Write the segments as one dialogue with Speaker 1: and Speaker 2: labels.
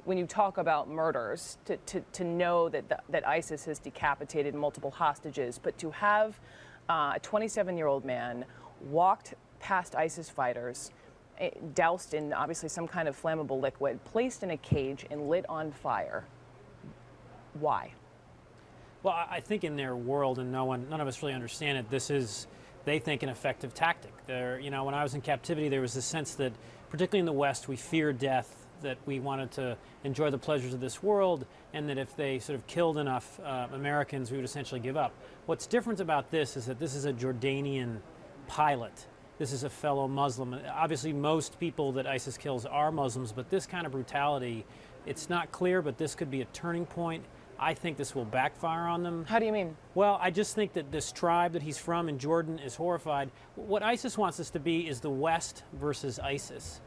Speaker 1: when you talk about murders, to know that ISIS has decapitated multiple hostages, but to have a 27-year-old man walked past ISIS fighters, doused in obviously some kind of flammable liquid, placed in a cage and lit on fire. Why?
Speaker 2: Well, I think in their world, and none of us really understand it, this is, they think, an effective tactic. You know, when I was in captivity, there was a sense that, particularly in the West, we feared death, that we wanted to enjoy the pleasures of this world, and that if they sort of killed enough Americans, we would essentially give up. What's different about this is that this is a Jordanian pilot. This is a fellow Muslim. Obviously, most people that ISIS kills are Muslims, but this kind of brutality, it's not clear, but this could be a turning point. I think this will backfire on them.
Speaker 1: How do you mean?
Speaker 2: Well, I just think that this tribe that he's from in Jordan is horrified. What ISIS wants us to be is the West versus ISIS.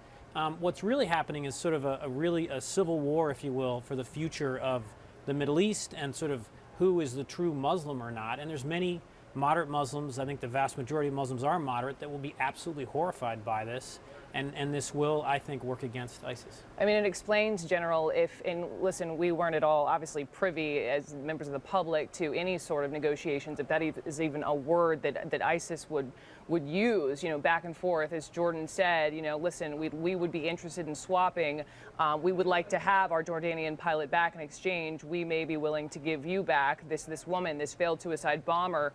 Speaker 2: What's really happening is sort of a civil war, if you will, for the future of the Middle East and sort of who is the true Muslim or not. And there's many moderate Muslims, I think the vast majority of Muslims are moderate, that will be absolutely horrified by this. And this will, I think, work against ISIS.
Speaker 1: I mean, it explains, General, if, and listen, we weren't at all obviously privy as members of the public to any sort of negotiations, if that is even a word that ISIS would use, you know, back and forth. As Jordan said, you know, listen, we would be interested in swapping. We would like to have our Jordanian pilot back in exchange. We may be willing to give you back this woman, this failed suicide bomber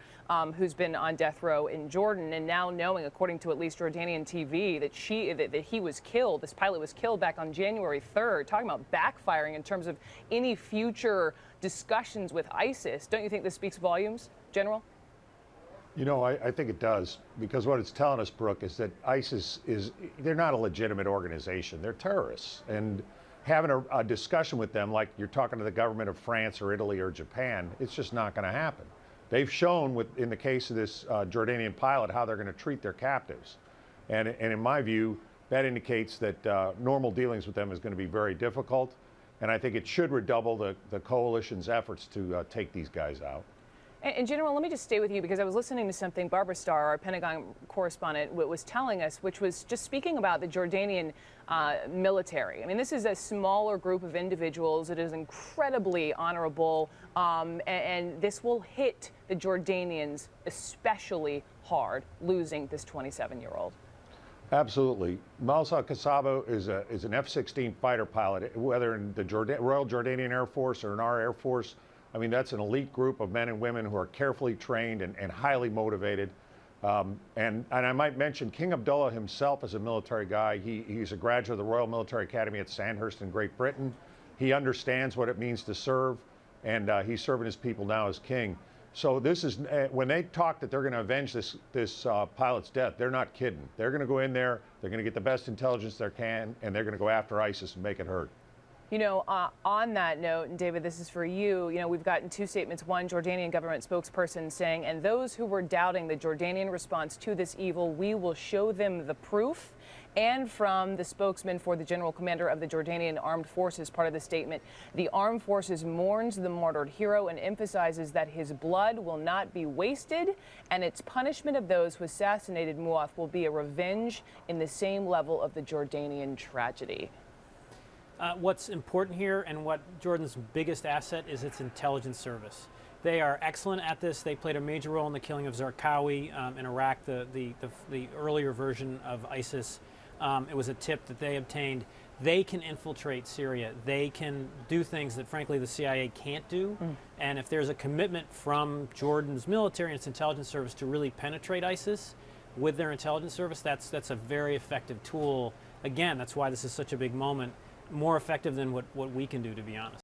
Speaker 1: who's been on death row in Jordan. And now knowing, according to at least Jordanian TV, that he was killed, this pilot was killed back on January 3rd, talking about backfiring in terms of any future discussions with ISIS. Don't you think this speaks volumes, General?
Speaker 3: You know, I think it does, because what it's telling us, Brooke, is that ISIS they're not a legitimate organization. They're terrorists. And having a discussion with them like you're talking to the government of France or Italy or Japan, it's just not going to happen. They've shown, in the case of this Jordanian pilot, how they're going to treat their captives. And in my view, that indicates that normal dealings with them is going to be very difficult. And I think it should redouble the coalition's efforts to take these guys out.
Speaker 1: And General, let me just stay with you, because I was listening to something Barbara Starr, our Pentagon correspondent, was telling us, which was just speaking about the Jordanian military. I mean, this is a smaller group of individuals. It is incredibly honorable, and this will hit the Jordanians especially hard, losing this 27-year-old.
Speaker 3: Absolutely. Malsa Kasabo is an F-16 fighter pilot, whether in the Royal Jordanian Air Force or in our Air Force. I mean, that's an elite group of men and women who are carefully trained and highly motivated. And I might mention King Abdullah himself is a military guy. He's a graduate of the Royal Military Academy at Sandhurst in Great Britain. He understands what it means to serve, and he's serving his people now as king. So this is, when they talk that they're going to avenge this pilot's death, they're not kidding. They're going to go in there, they're going to get the best intelligence they can, and they're going to go after ISIS and make it hurt.
Speaker 1: You know, on that note, and David, this is for you, you know, we've gotten two statements. One, Jordanian government spokesperson saying, and those who were doubting the Jordanian response to this evil, we will show them the proof. And from the spokesman for the general commander of the Jordanian Armed Forces, part of the statement, the Armed Forces mourns the martyred hero and emphasizes that his blood will not be wasted, and its punishment of those who assassinated Muaf will be a revenge in the same level of the Jordanian tragedy.
Speaker 2: What's important here, and what Jordan's biggest asset, is its intelligence service. They are excellent at this. They played a major role in the killing of Zarqawi in Iraq, the earlier version of ISIS. It was a tip that they obtained. They can infiltrate Syria. They can do things that, frankly, the CIA can't do. And if there's a commitment from Jordan's military and its intelligence service to really penetrate ISIS with their intelligence service, that's a very effective tool. Again, that's why this is such a big moment. More effective than what we can do, to be honest.